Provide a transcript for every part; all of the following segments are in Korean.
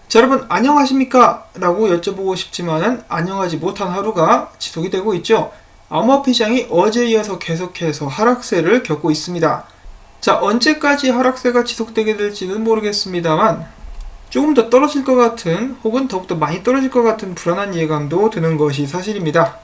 자, 여러분 안녕하십니까? 라고 여쭤보고 싶지만은 안녕하지 못한 하루가 지속이 되고 있죠. 암호화폐 시장이 어제에 이어서 계속해서 하락세를 겪고 있습니다. 자, 언제까지 하락세가 지속되게 될지는 모르겠습니다만 조금 더 떨어질 것 같은 혹은 더욱더 많이 떨어질 것 같은 불안한 예감도 드는 것이 사실입니다.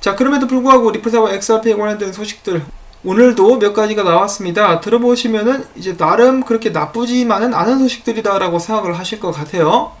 자, 그럼에도 불구하고 리플사와 XRP에 관련된 소식들 오늘도 몇 가지가 나왔습니다. 들어보시면은 이제 나름 그렇게 나쁘지만은 않은 소식들이다 라고 생각을 하실 것 같아요.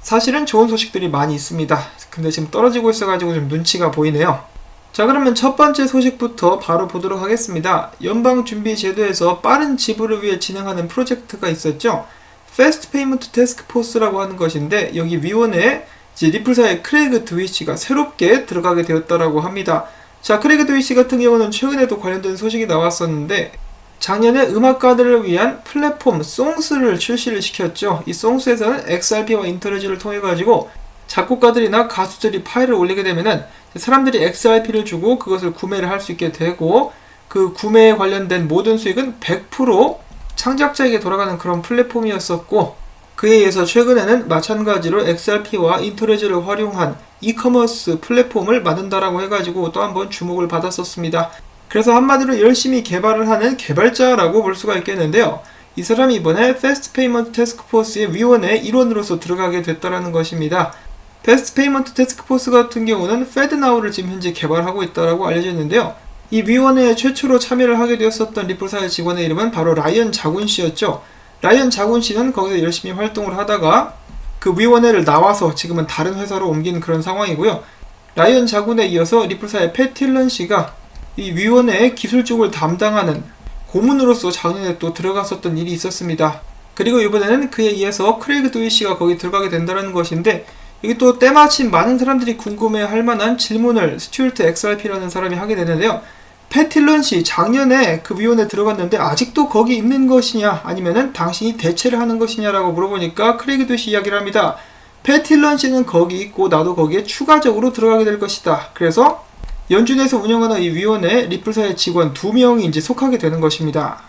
사실은 좋은 소식들이 많이 있습니다. 근데 지금 떨어지고 있어가지고 좀 눈치가 보이네요. 자, 그러면 첫 번째 소식부터 바로 보도록 하겠습니다. 연방준비제도에서 빠른 지불을 위해 진행하는 프로젝트가 있었죠. Fast Payment Task Force라고 하는 것인데 여기 위원회에 이제 리플사의 크레이그 드위시가 새롭게 들어가게 되었다라고 합니다. 자, 크레이그 드위시 같은 경우는 최근에도 관련된 소식이 나왔었는데 작년에 음악가들을 위한 플랫폼 송스를 출시를 시켰죠. 이 송스에서는 XRP와 인터레지를 통해 가지고 작곡가들이나 가수들이 파일을 올리게 되면은 사람들이 XRP를 주고 그것을 구매를 할 수 있게 되고 그 구매에 관련된 모든 수익은 100% 창작자에게 돌아가는 그런 플랫폼이었었고 그에 의해서 최근에는 마찬가지로 XRP와 인터레지를 활용한 이커머스 플랫폼을 만든다라고 해가지고 또 한번 주목을 받았었습니다. 그래서 한마디로 열심히 개발을 하는 개발자라고 볼 수가 있겠는데요. 이 사람이 이번에 Fast Payment Task Force의 위원회 일원으로서 들어가게 됐다라는 것입니다. Fast Payment Task Force 같은 경우는 FedNow를 지금 현재 개발하고 있다라고 알려져 있는데요. 이 위원회에 최초로 참여를 하게 되었었던 리플사의 직원의 이름은 바로 라이언 자군 씨였죠. 라이언 자군 씨는 거기서 열심히 활동을 하다가 그 위원회를 나와서 지금은 다른 회사로 옮긴 그런 상황이고요. 라이언 자군에 이어서 리플사의 팻 틸런 씨가 이 위원회의 기술 쪽을 담당하는 고문으로서 작년에 또 들어갔었던 일이 있었습니다. 그리고 이번에는 그에 의해서 크레이그 드위시가 거기 들어가게 된다는 것인데 여기 또 때마침 많은 사람들이 궁금해할 만한 질문을 스튜어트 XRP라는 사람이 하게 되는데요. 팻 틸런 씨 작년에 그 위원회에 들어갔는데 아직도 거기 있는 것이냐 아니면은 당신이 대체를 하는 것이냐라고 물어보니까 크레이그 드위시 이야기를 합니다. 팻 틸런 씨는 거기 있고 나도 거기에 추가적으로 들어가게 될 것이다. 그래서 연준에서 운영하는 이 위원회에 리플사의 직원 2명이 이제 속하게 되는 것입니다.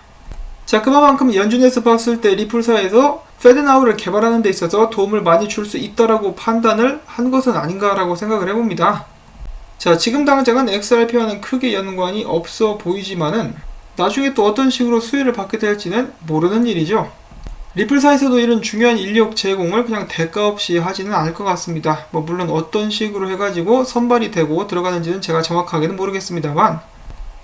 자, 그만큼 연준에서 봤을 때 리플사에서 페드나우를 개발하는 데 있어서 도움을 많이 줄 수 있다라고 판단을 한 것은 아닌가라고 생각을 해봅니다. 자, 지금 당장은 XRP와는 크게 연관이 없어 보이지만은 나중에 또 어떤 식으로 수혜를 받게 될지는 모르는 일이죠. 리플사에서도 이런 중요한 인력 제공을 그냥 대가 없이 하지는 않을 것 같습니다. 물론 어떤 식으로 해가지고 선발이 되고 들어가는지는 제가 정확하게는 모르겠습니다만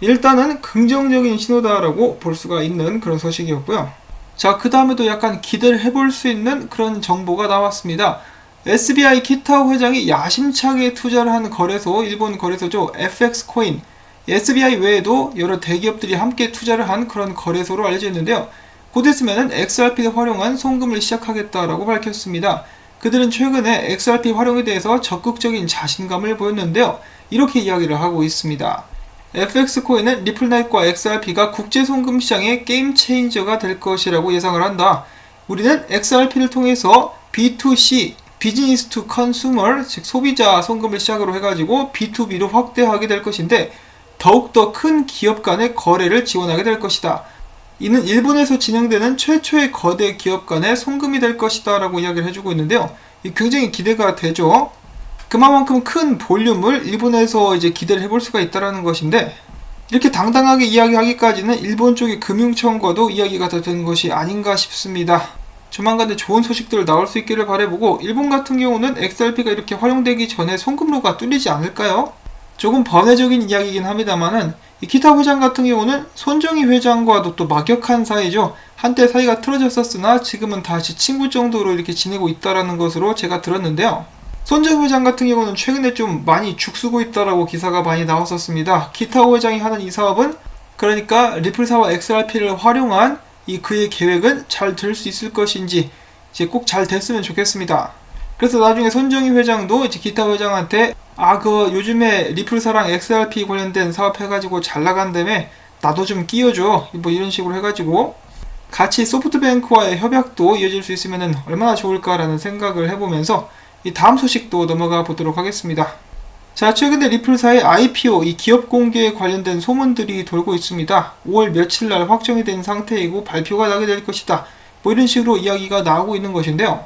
일단은 긍정적인 신호다라고 볼 수가 있는 그런 소식이었고요. 자, 그 다음에도 약간 기대를 해볼 수 있는 그런 정보가 나왔습니다. SBI 키타오 회장이 야심차게 투자를 한 거래소, 일본 거래소죠. FX코인. SBI 외에도 여러 대기업들이 함께 투자를 한 그런 거래소로 알려져 있는데요. 곧 있으면 XRP를 활용한 송금을 시작하겠다라고 밝혔습니다. 그들은 최근에 XRP 활용에 대해서 적극적인 자신감을 보였는데요. 이렇게 이야기를 하고 있습니다. FX코인은 리플나잇과 XRP가 국제 송금 시장의 게임 체인저가 될 것이라고 예상을 한다. 우리는 XRP를 통해서 B2C, 비즈니스 투 컨슈머, 즉 소비자 송금을 시작으로 해가지고 B2B로 확대하게 될 것인데 더욱더 큰 기업 간의 거래를 지원하게 될 것이다. 이는 일본에서 진행되는 최초의 거대 기업 간의 송금이 될 것이다 라고 이야기를 해주고 있는데요. 굉장히 기대가 되죠. 그만큼 큰 볼륨을 일본에서 이제 기대를 해볼 수가 있다는 것인데 이렇게 당당하게 이야기하기까지는 일본 쪽의 금융청과도 이야기가 더 되는 것이 아닌가 싶습니다. 조만간에 좋은 소식들 나올 수 있기를 바라보고 일본 같은 경우는 XRP가 이렇게 활용되기 전에 송금로가 뚫리지 않을까요? 조금 번외적인 이야기이긴 합니다만은 이 키타 회장 같은 경우는 손정희 회장과도 또 막역한 사이죠. 한때 사이가 틀어졌었으나 지금은 다시 친구 정도로 이렇게 지내고 있다라는 것으로 제가 들었는데요. 손정희 회장 같은 경우는 최근에 좀 많이 죽쓰고 있다라고 기사가 많이 나왔었습니다. 키타오 회장이 하는 이 사업은 그러니까 리플사와 XRP를 활용한 이 그의 계획은 잘 될 수 있을 것인지 이제 꼭 잘 됐으면 좋겠습니다. 그래서 나중에 손정희 회장도 이제 기타 회장한테 그 요즘에 리플사랑 XRP 관련된 사업 해가지고 잘 나간다며 나도 좀 끼워줘 이런 식으로 해가지고 같이 소프트뱅크와의 협약도 이어질 수 있으면 얼마나 좋을까라는 생각을 해보면서 이 다음 소식도 넘어가 보도록 하겠습니다. 자, 최근에 리플사의 IPO, 이 기업 공개에 관련된 소문들이 돌고 있습니다. 5월 며칠 날 확정이 된 상태이고 발표가 나게 될 것이다. 이런 식으로 이야기가 나오고 있는 것인데요.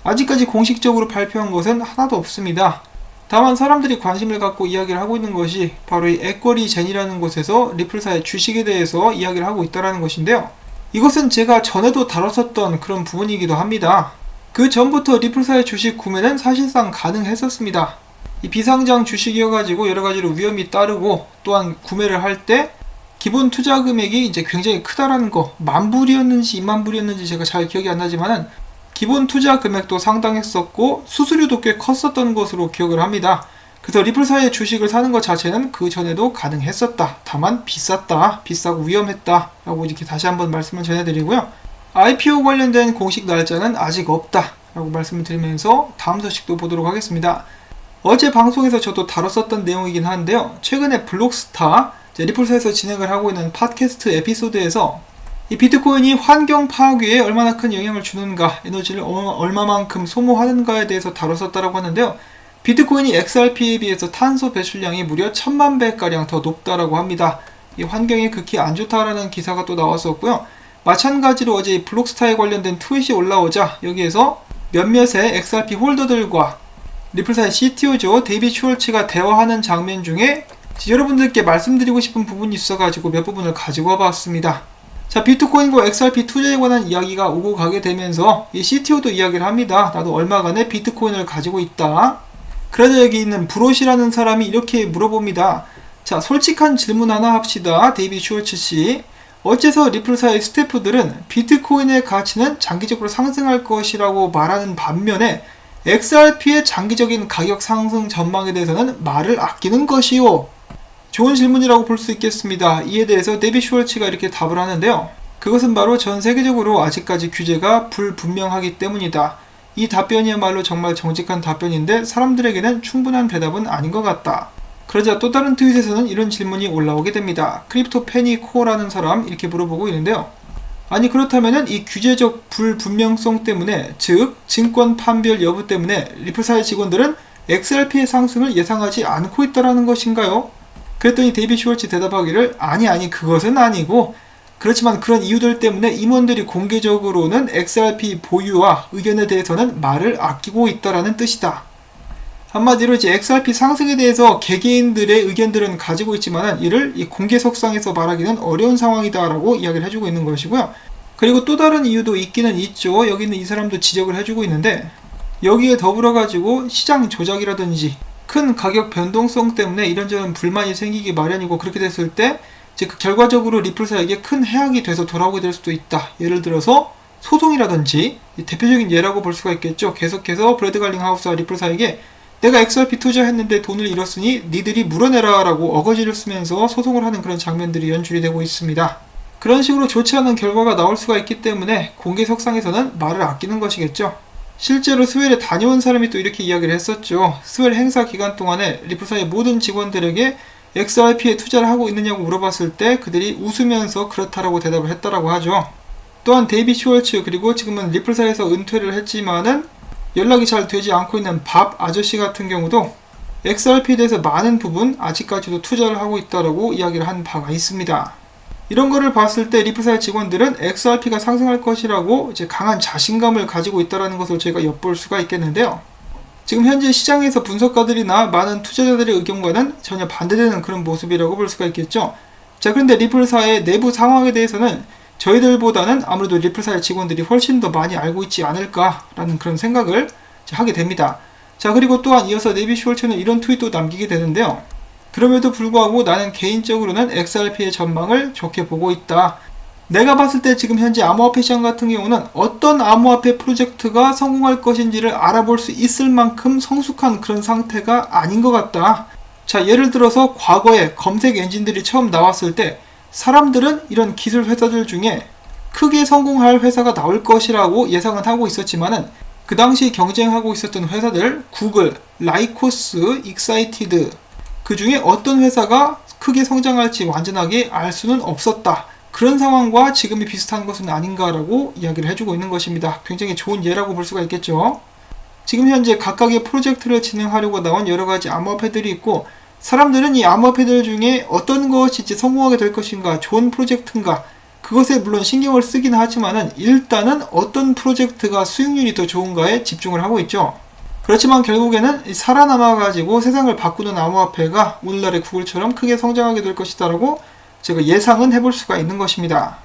아직까지 공식적으로 발표한 것은 하나도 없습니다. 다만 사람들이 관심을 갖고 이야기를 하고 있는 것이 바로 이 에쿼리젠이라는 곳에서 리플사의 주식에 대해서 이야기를 하고 있다는 것인데요. 이것은 제가 전에도 다뤘었던 그런 부분이기도 합니다. 그 전부터 리플사의 주식 구매는 사실상 가능했었습니다. 이 비상장 주식이어가지고 여러가지로 위험이 따르고, 또한 구매를 할 때 기본 투자 금액이 이제 굉장히 크다라는 거, 10,000불이었는지 20,000불이었는지 제가 잘 기억이 안 나지만은 기본 투자 금액도 상당했었고 수수료도 꽤 컸었던 것으로 기억을 합니다. 그래서 리플사의 주식을 사는 것 자체는 그 전에도 가능했었다. 다만 비쌌다, 비싸고 위험했다 라고 이렇게 다시 한번 말씀을 전해드리고요. IPO 관련된 공식 날짜는 아직 없다 라고 말씀을 드리면서 다음 소식도 보도록 하겠습니다. 어제 방송에서 저도 다뤘었던 내용이긴 한데요. 최근에 블록스타, 리플사에서 진행을 하고 있는 팟캐스트 에피소드에서 이 비트코인이 환경 파괴에 얼마나 큰 영향을 주는가, 에너지를 얼마만큼 소모하는가에 대해서 다뤘었다고 하는데요. 비트코인이 XRP에 비해서 탄소 배출량이 무려 1000만 배가량 더 높다라고 합니다. 이 환경에 극히 안 좋다라는 기사가 또 나왔었고요. 마찬가지로 어제 블록스타에 관련된 트윗이 올라오자 여기에서 몇몇의 XRP 홀더들과 리플사의 CTO죠. 데이빗 슈월츠가 대화하는 장면 중에 여러분들께 말씀드리고 싶은 부분이 있어가지고 몇 부분을 가지고 와봤습니다. 자, 비트코인과 XRP 투자에 관한 이야기가 오고 가게 되면서 이 CTO도 이야기를 합니다. 나도 얼마간의 비트코인을 가지고 있다. 그러자 여기 있는 브롯이라는 사람이 이렇게 물어봅니다. 자, 솔직한 질문 하나 합시다. 데이빗 슈월츠 씨. 어째서 리플사의 스태프들은 비트코인의 가치는 장기적으로 상승할 것이라고 말하는 반면에 XRP의 장기적인 가격 상승 전망에 대해서는 말을 아끼는 것이요? 좋은 질문이라고 볼 수 있겠습니다. 이에 대해서 데이빗 슈월츠가 이렇게 답을 하는데요. 그것은 바로 전 세계적으로 아직까지 규제가 불분명하기 때문이다. 이 답변이야말로 정말 정직한 답변인데 사람들에게는 충분한 대답은 아닌 것 같다. 그러자 또 다른 트윗에서는 이런 질문이 올라오게 됩니다. 크립토 패니코라는 사람 이렇게 물어보고 있는데요. 아니 그렇다면은 이 규제적 불분명성 때문에, 즉 증권 판별 여부 때문에 리플사의 직원들은 XRP의 상승을 예상하지 않고 있다라는 것인가요? 그랬더니 데이빗 슈월츠 대답하기를 아니 그것은 아니고, 그렇지만 그런 이유들 때문에 임원들이 공개적으로는 XRP 보유와 의견에 대해서는 말을 아끼고 있다라는 뜻이다. 한마디로 이제 XRP 상승에 대해서 개개인들의 의견들은 가지고 있지만 이를 이 공개석상에서 말하기는 어려운 상황이다라고 이야기를 해주고 있는 것이고요. 그리고 또 다른 이유도 있기는 있죠. 여기 있는 이 사람도 지적을 해주고 있는데, 여기에 더불어 가지고 시장 조작이라든지 큰 가격 변동성 때문에 이런저런 불만이 생기기 마련이고, 그렇게 됐을 때 이제 그 결과적으로 리플사에게 큰 해악이 돼서 돌아오게 될 수도 있다. 예를 들어서 소송이라든지, 대표적인 예라고 볼 수가 있겠죠. 계속해서 브래드 갈링하우스와 리플사에게 내가 XRP 투자했는데 돈을 잃었으니 니들이 물어내라 라고 어거지를 쓰면서 소송을 하는 그런 장면들이 연출이 되고 있습니다. 그런 식으로 좋지 않은 결과가 나올 수가 있기 때문에 공개석상에서는 말을 아끼는 것이겠죠. 실제로 스웰에 다녀온 사람이 또 이렇게 이야기를 했었죠. 스웰 행사 기간 동안에 리플사의 모든 직원들에게 XRP에 투자를 하고 있느냐고 물어봤을 때 그들이 웃으면서 그렇다라고 대답을 했다라고 하죠. 또한 데이빗 슈월츠, 그리고 지금은 리플사에서 은퇴를 했지만은 연락이 잘 되지 않고 있는 밥 아저씨 같은 경우도 XRP에 대해서 많은 부분 아직까지도 투자를 하고 있다라고 이야기를 한 바가 있습니다. 이런 거를 봤을 때 리플사의 직원들은 XRP가 상승할 것이라고 이제 강한 자신감을 가지고 있다는 것을 저희가 엿볼 수가 있겠는데요. 지금 현재 시장에서 분석가들이나 많은 투자자들의 의견과는 전혀 반대되는 그런 모습이라고 볼 수가 있겠죠. 자, 그런데 리플사의 내부 상황에 대해서는 저희들보다는 아무래도 리플사의 직원들이 훨씬 더 많이 알고 있지 않을까라는 그런 생각을 하게 됩니다. 자, 그리고 또한 이어서 데이빗 슈월츠는 이런 트윗도 남기게 되는데요. 그럼에도 불구하고 나는 개인적으로는 XRP의 전망을 좋게 보고 있다. 내가 봤을 때 지금 현재 암호화폐 시장 같은 경우는 어떤 암호화폐 프로젝트가 성공할 것인지를 알아볼 수 있을 만큼 성숙한 그런 상태가 아닌 것 같다. 자, 예를 들어서 과거에 검색 엔진들이 처음 나왔을 때 사람들은 이런 기술 회사들 중에 크게 성공할 회사가 나올 것이라고 예상은 하고 있었지만은 그 당시 경쟁하고 있었던 회사들, 구글, 라이코스, 익사이티드, 그 중에 어떤 회사가 크게 성장할지 완전하게 알 수는 없었다. 그런 상황과 지금이 비슷한 것은 아닌가라고 이야기를 해주고 있는 것입니다. 굉장히 좋은 예라고 볼 수가 있겠죠. 지금 현재 각각의 프로젝트를 진행하려고 나온 여러가지 암호화폐들이 있고, 사람들은 이 암호화폐들 중에 어떤 것이 성공하게 될 것인가, 좋은 프로젝트인가, 그것에 물론 신경을 쓰긴 하지만은 일단은 어떤 프로젝트가 수익률이 더 좋은가에 집중을 하고 있죠. 그렇지만 결국에는 살아남아가지고 세상을 바꾸는 암호화폐가 오늘날의 구글처럼 크게 성장하게 될 것이다라고 제가 예상은 해볼 수가 있는 것입니다.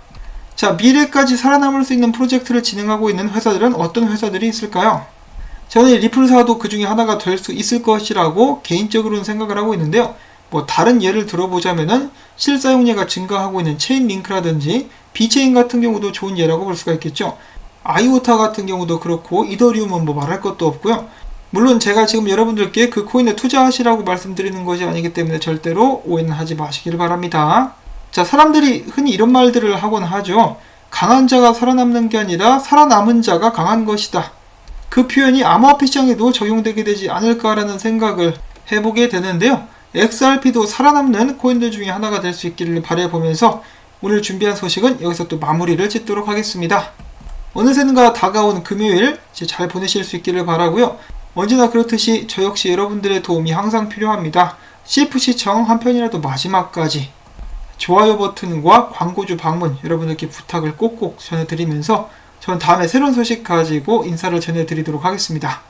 자, 미래까지 살아남을 수 있는 프로젝트를 진행하고 있는 회사들은 어떤 회사들이 있을까요? 저는 리플사도 그 중에 하나가 될 수 있을 것이라고 개인적으로는 생각을 하고 있는데요. 뭐 다른 예를 들어보자면은 실사용량가 증가하고 있는 체인링크라든지 비체인 같은 경우도 좋은 예라고 볼 수가 있겠죠. 아이오타 같은 경우도 그렇고 이더리움은 뭐 말할 것도 없고요. 물론 제가 지금 여러분들께 그 코인에 투자하시라고 말씀드리는 것이 아니기 때문에 절대로 오해는 하지 마시길 바랍니다. 자, 사람들이 흔히 이런 말들을 하곤 하죠. 강한 자가 살아남는 게 아니라 살아남은 자가 강한 것이다. 그 표현이 암호화폐 시장에도 적용되게 되지 않을까라는 생각을 해보게 되는데요. XRP도 살아남는 코인들 중에 하나가 될 수 있기를 바라보면서 오늘 준비한 소식은 여기서 또 마무리를 짓도록 하겠습니다. 어느샌가 다가온 금요일 잘 보내실 수 있기를 바라고요. 언제나 그렇듯이 저 역시 여러분들의 도움이 항상 필요합니다. CF 시청 한 편이라도 마지막까지 좋아요 버튼과 광고주 방문 여러분들께 부탁을 꼭꼭 전해드리면서 전 다음에 새로운 소식 가지고 인사를 전해드리도록 하겠습니다.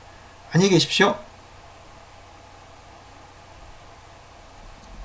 안녕히 계십시오.